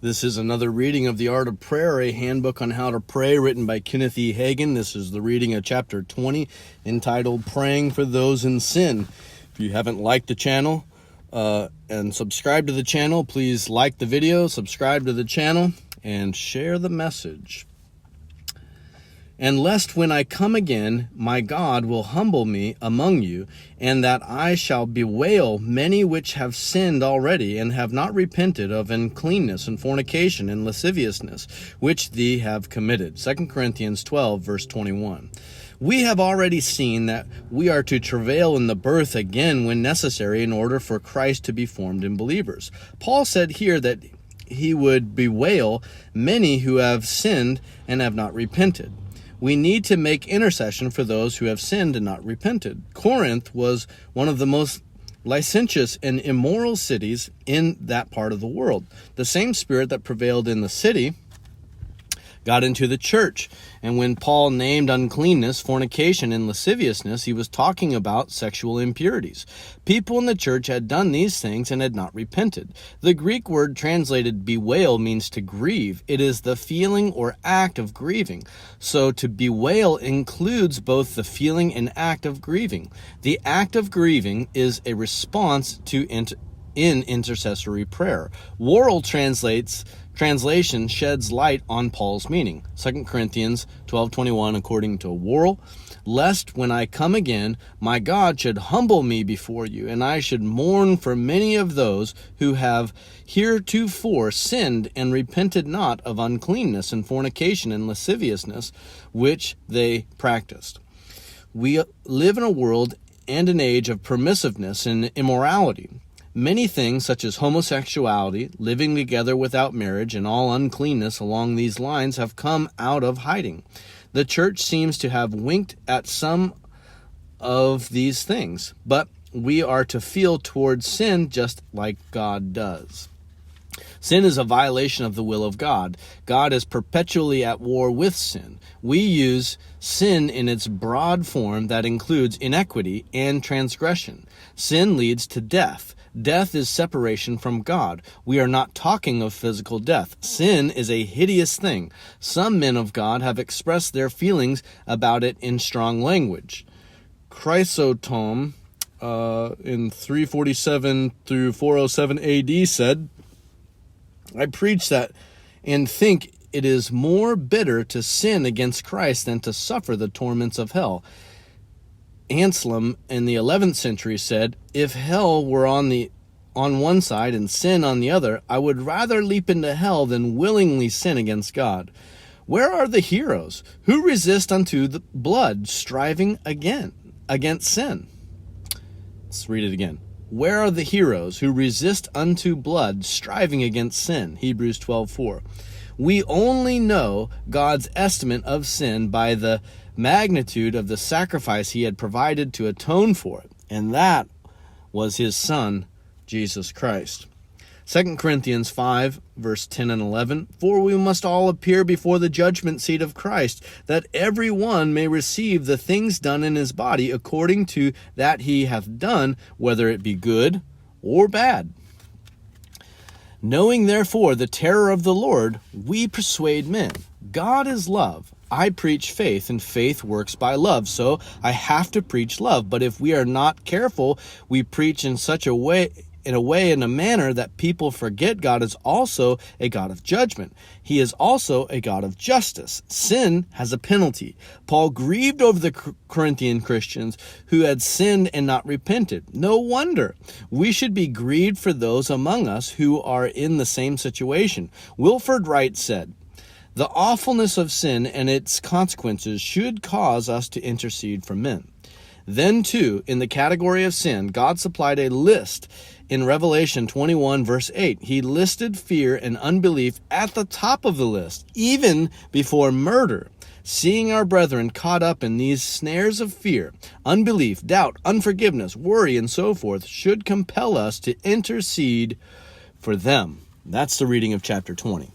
This is another reading of The Art of Prayer, a handbook on how to pray, written by Kenneth E. Hagin. This is the reading of chapter 20, entitled Praying for Those in Sin. If you haven't liked the channel and subscribed to the channel, please like the video, subscribe to the channel, and share the message. And lest when I come again, my God will humble me among you, and that I shall bewail many which have sinned already, and have not repented of uncleanness and fornication and lasciviousness, which they have committed. 2 Corinthians 12, verse 21. We have already seen that we are to travail in the birth again when necessary in order for Christ to be formed in believers. Paul said here that he would bewail many who have sinned and have not repented. We need to make intercession for those who have sinned and not repented. Corinth was one of the most licentious and immoral cities in that part of the world. The same spirit that prevailed in the city got into the church. And when Paul named uncleanness, fornication, and lasciviousness, he was talking about sexual impurities. People in the church had done these things and had not repented. The Greek word translated bewail means to grieve. It is the feeling or act of grieving. So to bewail includes both the feeling and act of grieving. The act of grieving is a response to in intercessory prayer. Worrell translation sheds light on Paul's meaning. 2 Corinthians 12:21, according to Worrell, lest when I come again, my God should humble me before you, and I should mourn for many of those who have heretofore sinned and repented not of uncleanness and fornication and lasciviousness, which they practiced. We live in a world and an age of permissiveness and immorality. Many things, such as homosexuality, living together without marriage, and all uncleanness along these lines have come out of hiding. The church seems to have winked at some of these things, but we are to feel towards sin just like God does. Sin is a violation of the will of God. God is perpetually at war with sin. We use sin in its broad form that includes inequity and transgression. Sin leads to death. Death is separation from God. We are not talking of physical death. Sin is a hideous thing. Some men of God have expressed their feelings about it in strong language. Chrysostom, in 347 through 407 AD, said, I preach that and think it is more bitter to sin against Christ than to suffer the torments of hell. Anselm in the 11th century said, if hell were on one side and sin on the other, I would rather leap into hell than willingly sin against God. Where are the heroes who resist unto the blood, striving against sin? Let's read it again. Where are the heroes who resist unto blood, striving against sin? Hebrews 12:4. We only know God's estimate of sin by the magnitude of the sacrifice he had provided to atone for it, and that was his Son, Jesus Christ. 2 Corinthians 5, verse 10 and 11, for we must all appear before the judgment seat of Christ, that every one may receive the things done in his body according to that he hath done, whether it be good or bad. Knowing therefore the terror of the Lord, we persuade men. God is love. I preach faith, and faith works by love, so I have to preach love. But if we are not careful, we preach in a manner that people forget God is also a God of judgment. He is also a God of justice. Sin has a penalty. Paul grieved over the Corinthian Christians who had sinned and not repented. No wonder. We should be grieved for those among us who are in the same situation. Wilford Wright said, the awfulness of sin and its consequences should cause us to intercede for men. Then, too, in the category of sin, God supplied a list in Revelation 21, verse 8. He listed fear and unbelief at the top of the list, even before murder. Seeing our brethren caught up in these snares of fear, unbelief, doubt, unforgiveness, worry, and so forth, should compel us to intercede for them. That's the reading of chapter 20.